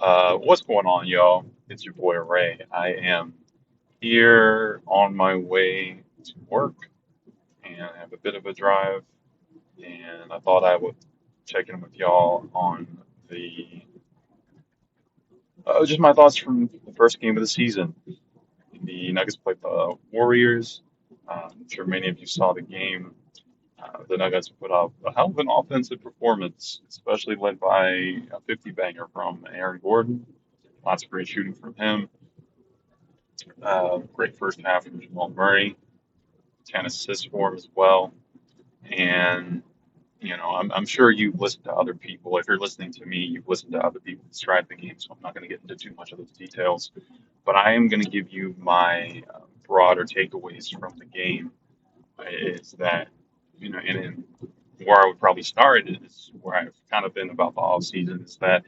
What's going on, y'all? It's your boy Ray. I am here on my way to work and I have a bit of a drive, and I thought I would check in with y'all on the just my thoughts from the first game of the season. The Nuggets played the Warriors. I'm sure many of you saw the game. The Nuggets put up a hell of an offensive performance, especially led by a 50 banger from Aaron Gordon. Lots of great shooting from him. Great first half from Jamal Murray, 10 assists for him as well. And, I'm sure you've listened to other people. If you're listening to me, you've listened to other people describe the game, so I'm not going to get into too much of those details. But I am going to give you my broader takeaways from the game. Is that, and where I would probably start is where I've kind of been about the off season is that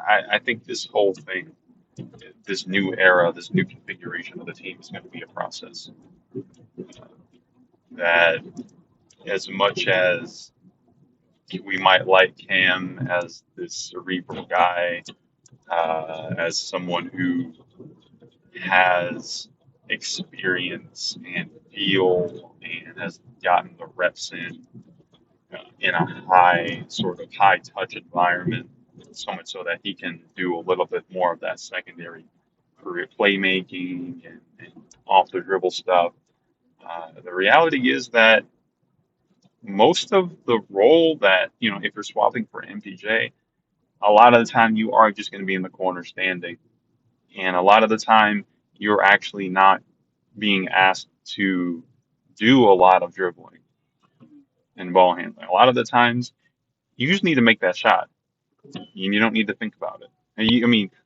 I think this whole thing, this new era, this new configuration of the team is going to be a process. That as much as we might like Cam as this cerebral guy, as someone who has experience and feel and has gotten the reps in a high sort of high touch environment, so much so that he can do a little bit more of that secondary career playmaking and off the dribble stuff. The reality is that most of the role that, if you're swapping for MPJ, a lot of the time you are just going to be in the corner standing. And a lot of the time you're actually not being asked to do a lot of dribbling and ball handling. A lot of the times you just need to make that shot. You don't need to think about it.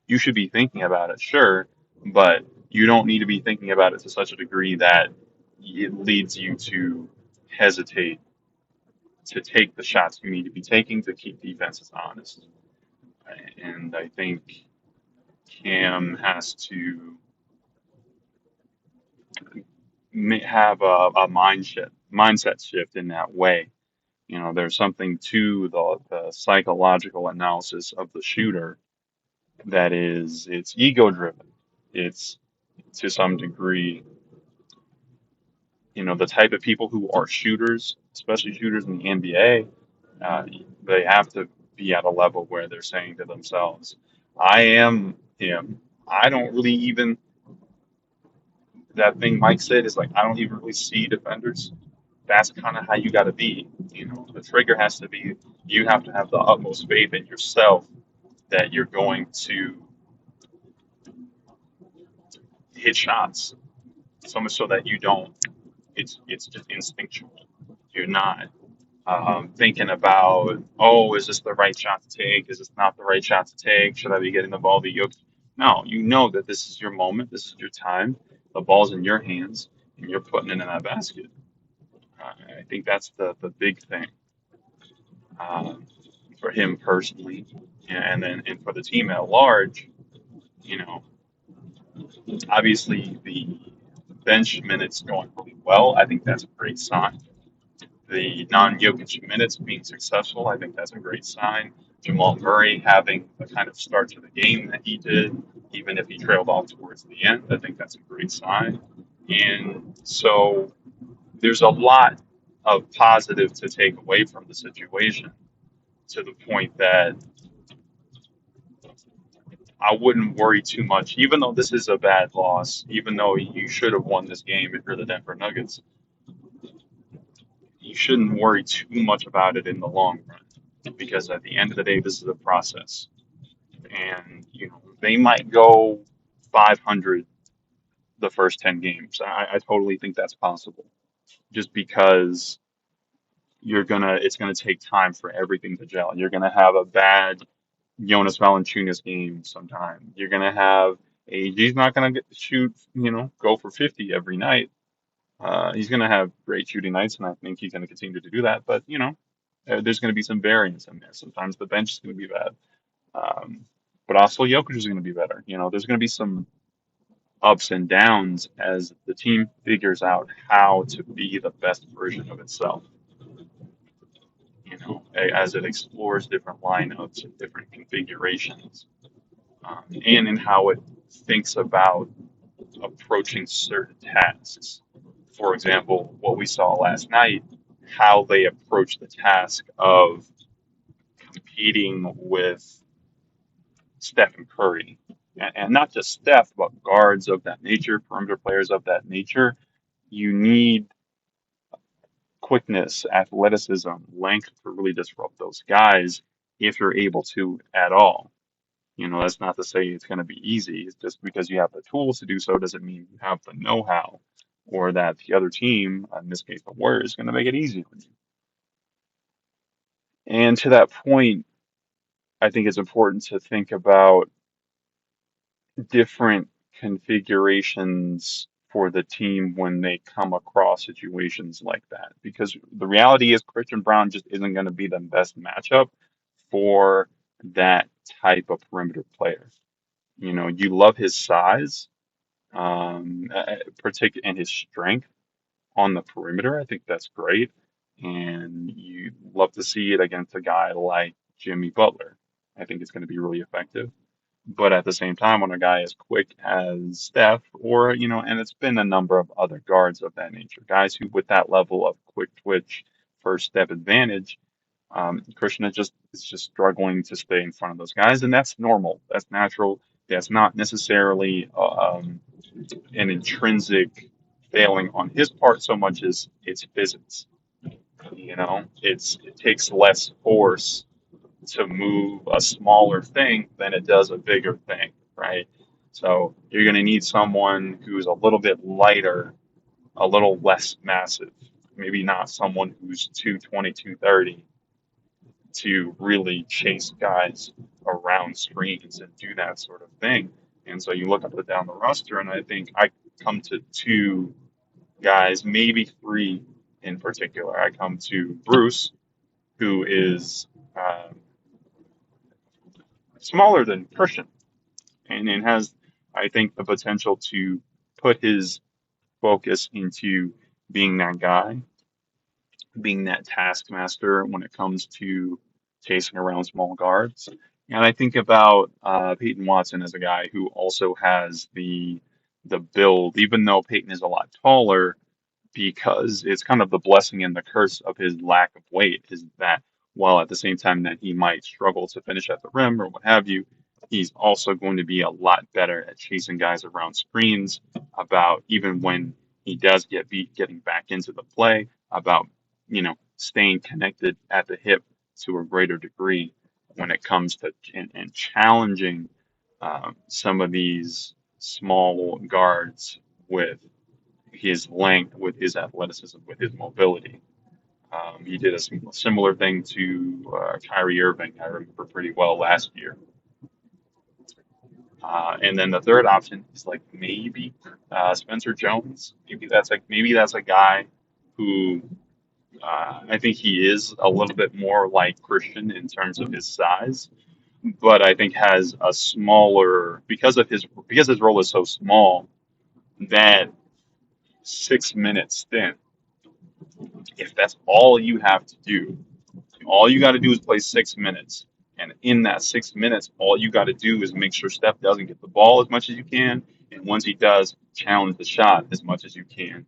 You should be thinking about it, sure, but you don't need to be thinking about it to such a degree that it leads you to hesitate to take the shots you need to be taking to keep defenses honest. And I think Cam has to have a mindset shift in that way. There's something to the psychological analysis of the shooter that it's ego driven. It's to some degree, the type of people who are shooters, especially shooters in the NBA, uh, they have to be at a level where they're saying to themselves, I am him. I don't really even, that thing Mike said is like, I don't even really see defenders. That's kind of how you got to be. The trigger has to be, you have to have the utmost faith in yourself that you're going to hit shots, so much so that you don't, it's just instinctual. You're not thinking about, oh, is this the right shot to take? Is this not the right shot to take? Should I be getting the ball to Yoke? No, you know that this is your moment, this is your time. The ball's in your hands, and you're putting it in that basket. I think that's the big thing um, for him personally, and for the team at large. You know, obviously the bench minutes going really well. I think that's a great sign. The non-Jokic minutes being successful, I think that's a great sign. Jamal Murray having the kind of start to the game that he did, even if he trailed off towards the end, I think that's a great sign. And so there's a lot of positive to take away from the situation to the point that I wouldn't worry too much, even though this is a bad loss, even though you should have won this game if you're the Denver Nuggets. You shouldn't worry too much about it in the long run because at the end of the day, this is a process. And, they might go 500 the first 10 games. I totally think that's possible just because it's gonna take time for everything to gel. You're gonna have a bad Jonas Valanciunas game sometime. You're gonna have he's not gonna shoot, go for 50 every night. He's gonna have great shooting nights, and I think he's gonna continue to do that. But there's gonna be some variance in there. Sometimes the bench is gonna be bad, um, but also Jokic is gonna be better. There's gonna be some ups and downs as the team figures out how to be the best version of itself. As it explores different lineups and different configurations. and in how it thinks about approaching certain tasks. For example, what we saw last night, how they approach the task of competing with Steph and Curry. And not just Steph, but guards of that nature, perimeter players of that nature. You need quickness, athleticism, length to really disrupt those guys if you're able to at all. That's not to say it's going to be easy. It's just because you have the tools to do so doesn't mean you have the know-how or that the other team, in this case the Warriors, is going to make it easy for you. And to that point, I think it's important to think about different configurations for the team when they come across situations like that. Because the reality is Christian Brown just isn't going to be the best matchup for that type of perimeter player. You love his size, particular and his strength on the perimeter. I think that's great, and you love to see it against a guy like Jimmy Butler. I think it's going to be really effective. But at the same time, when a guy as quick as Steph, or and it's been a number of other guards of that nature, guys who with that level of quick twitch first step advantage, Christian is just struggling to stay in front of those guys, and that's normal. That's natural. That's not necessarily an intrinsic failing on his part so much as it's physics. It takes less force to move a smaller thing than it does a bigger thing, right? So you're going to need someone who's a little bit lighter, a little less massive, maybe not someone who's 220, 230 to really chase guys around screens and do that sort of thing. And so you look up and down the roster, and I think I come to two guys, maybe three in particular. I come to Bruce, who is smaller than Christian, and it has, I think, the potential to put his focus into being that guy, being that taskmaster when it comes to chasing around small guards. And I think about Peyton Watson as a guy who also has the build, even though Peyton is a lot taller, because it's kind of the blessing and the curse of his lack of weight is that while at the same time that he might struggle to finish at the rim or what have you, he's also going to be a lot better at chasing guys around screens, about even when he does get beat, getting back into the play, about, staying connected at the hip to a greater degree when it comes to and challenging some of these small guards with his length, with his athleticism, with his mobility. He did a similar thing to Kyrie Irving, I remember pretty well last year. And then the third option is like maybe Spencer Jones. Maybe that's a guy who I think he is a little bit more like Christian in terms of his size, but I think has a smaller because his role is so small that 6 minute stint. If that's all you have to do, all you got to do is play 6 minutes. And in that 6 minutes, all you got to do is make sure Steph doesn't get the ball as much as you can. And once he does, challenge the shot as much as you can.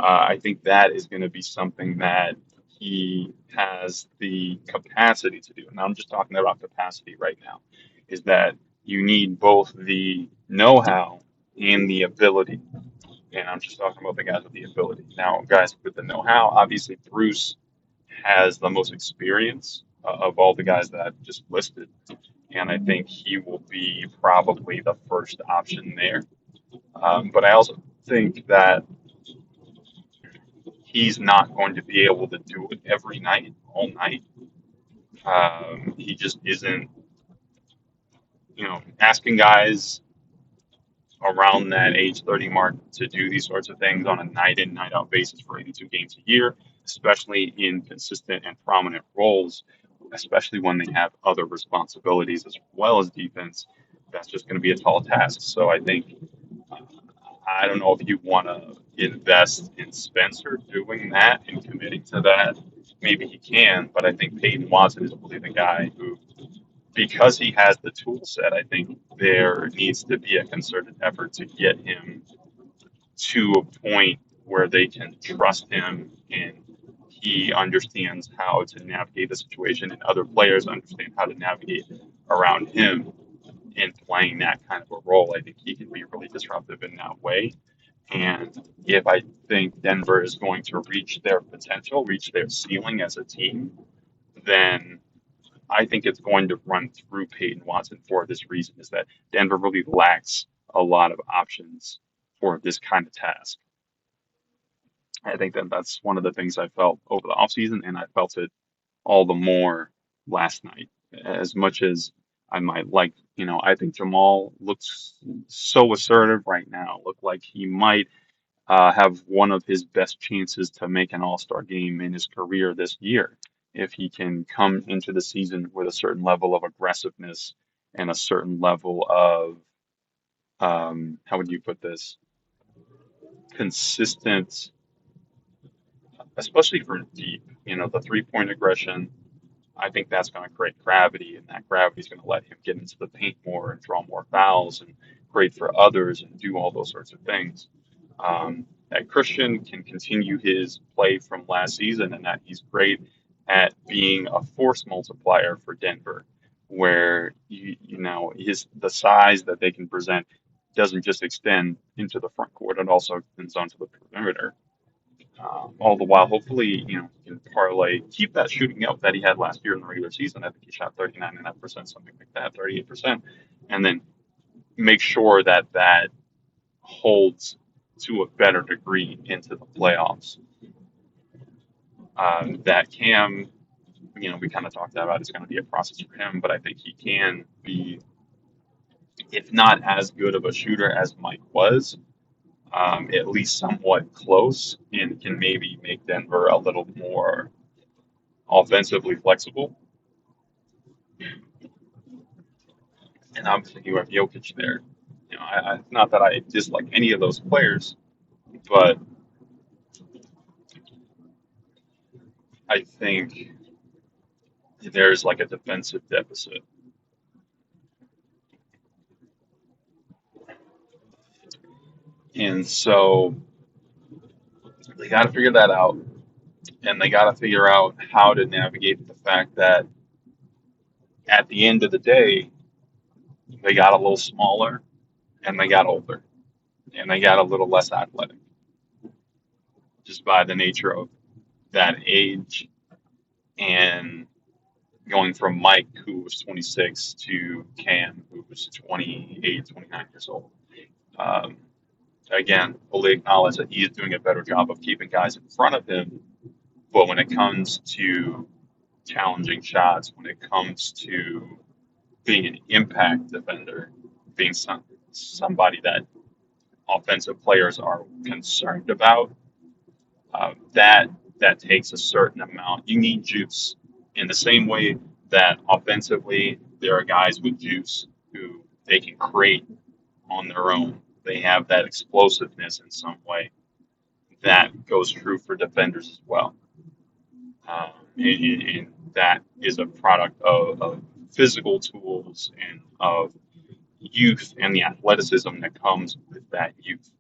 I think that is going to be something that he has the capacity to do. And I'm just talking about capacity right now, is that you need both the know how and the ability. And I'm just talking about the guys with the ability. Now, guys with the know how, obviously, Bruce has the most experience of all the guys that I've just listed. And I think he will be probably the first option there. But I also think that he's not going to be able to do it every night, all night. He just isn't, asking guys around that age 30 mark to do these sorts of things on a night in, night out basis for 82 games a year, especially in consistent and prominent roles, especially when they have other responsibilities as well as defense. That's just going to be a tall task. So I think, I don't know if you want to invest in Spencer doing that and committing to that. Maybe he can, but I think Peyton Watson is really the guy who because he has the tool set, I think there needs to be a concerted effort to get him to a point where they can trust him and he understands how to navigate the situation and other players understand how to navigate around him in playing that kind of a role. I think he can be really disruptive in that way. And if I think Denver is going to reach their potential, reach their ceiling as a team, then I think it's going to run through Peyton Watson for this reason, is that Denver really lacks a lot of options for this kind of task. I think that that's one of the things I felt over the offseason, and I felt it all the more last night. As much as I might like, I think Jamal looks so assertive right now. Look like he might have one of his best chances to make an All-Star game in his career this year if he can come into the season with a certain level of aggressiveness and a certain level of how would you put this, consistent, especially for deep, the three-point aggression. I think that's going to create gravity, and that gravity is going to let him get into the paint more and draw more fouls and create for others and do all those sorts of things. That Christian can continue his play from last season, and that he's great at being a force multiplier for Denver, where the size that they can present doesn't just extend into the front court; it also extends onto the perimeter. All the while, hopefully, he can parlay, keep that shooting up that he had last year in the regular season. I think he shot 39.5%, something like that, 38%, and then make sure that that holds to a better degree into the playoffs. That Cam, we kind of talked about it's going to be a process for him, but I think he can be, if not as good of a shooter as Mike was, at least somewhat close, and can maybe make Denver a little more offensively flexible. And obviously, you have Jokic there. Not that I dislike any of those players, but I think there's like a defensive deficit. And so they got to figure that out. And they got to figure out how to navigate the fact that at the end of the day, they got a little smaller and they got older and they got a little less athletic just by the nature of that age and going from Mike, who was 26, to Cam, who was 28, 29 years old. Um, Again, fully acknowledge that he is doing a better job of keeping guys in front of him. But when it comes to challenging shots, when it comes to being an impact defender, being somebody that offensive players are concerned about, that takes a certain amount. You need juice in the same way that offensively there are guys with juice who they can create on their own. They have that explosiveness in some way. That goes true for defenders as well. And that is a product of physical tools and of youth and the athleticism that comes with that youth.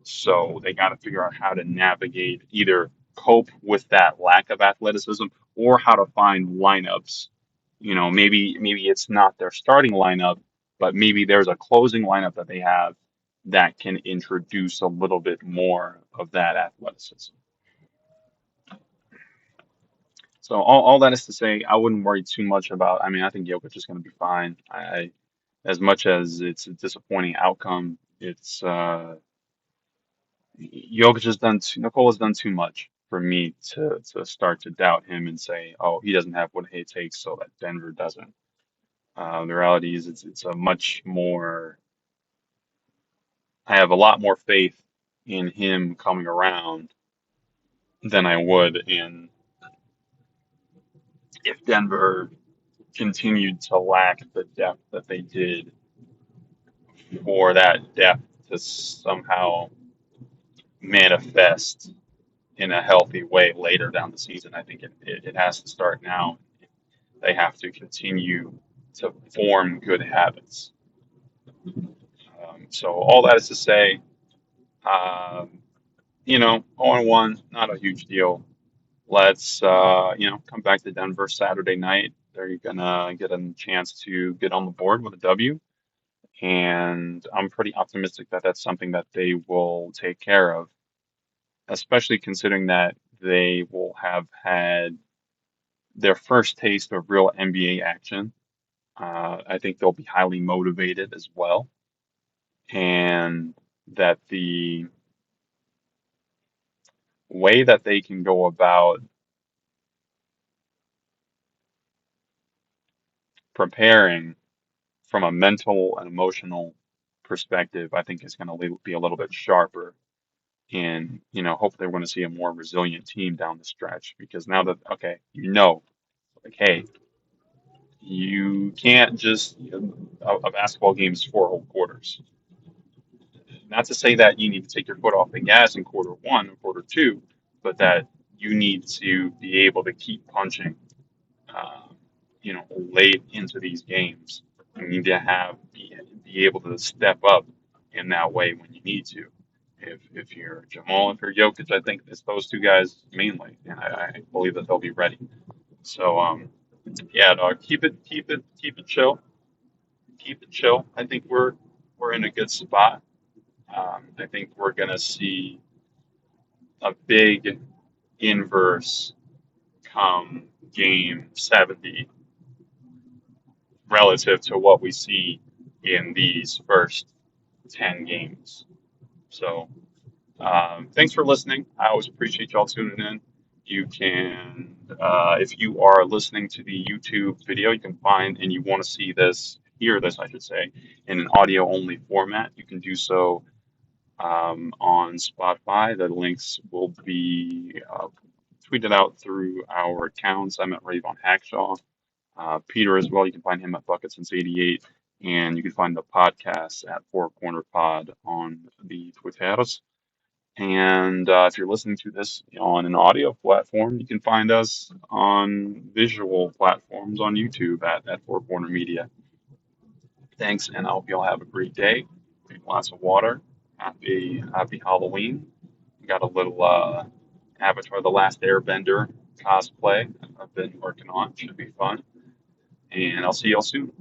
So they got to figure out how to navigate, either cope with that lack of athleticism or how to find lineups. Maybe it's not their starting lineup, but maybe there's a closing lineup that they have that can introduce a little bit more of that athleticism. So all that is to say, I wouldn't worry too much about. I mean, I think Jokic is going to be fine. As much as it's a disappointing outcome, it's Jokic has done Nicole has done too much for me to start to doubt him and say, oh, he doesn't have what it takes, so that Denver doesn't. The reality is, it's a much more. I have a lot more faith in him coming around than I would in if Denver continued to lack the depth that they did, for that depth to somehow manifest in a healthy way later down the season. I think it has to start now. They have to continue to form good habits. So all that is to say, um, 0-1, not a huge deal. Let's come back to Denver Saturday night. They're gonna get a chance to get on the board with a W, and I'm pretty optimistic that that's something that they will take care of, especially considering that they will have had their first taste of real NBA action. I think they'll be highly motivated as well, and that the way that they can go about preparing from a mental and emotional perspective, I think is going to be a little bit sharper. And, hopefully we're going to see a more resilient team down the stretch because now that, okay, like, hey, you can't just, a basketball game is 4 whole quarters. Not to say that you need to take your foot off the gas in quarter one or quarter two, but that you need to be able to keep punching, uh, late into these games. You need to be able to step up in that way when you need to. If you're Jamal, if you're Jokic, I think it's those two guys mainly, and I believe that they'll be ready. So yeah, dog, keep it chill, keep it chill. I think we're in a good spot. I think we're gonna see a big inverse come game 70 relative to what we see in these first 10 games. So, thanks for listening. I always appreciate y'all tuning in. You can, if you are listening to the YouTube video, you can find and you want to see this, hear this, I should say, in an audio only format. You can do so on Spotify. The links will be tweeted out through our accounts. I'm at Rave on Hackshaw. Peter as well. You can find him at Bucket Since '88, and you can find the podcast at Four Corner Pod on the Twitters. And if you're listening to this on an audio platform, you can find us on visual platforms on YouTube at Four Corner Media. Thanks, and I hope you all have a great day. Drink lots of water. Happy Halloween. We got a little Avatar: The Last Airbender cosplay I've been working on. Should be fun. And I'll see y'all soon.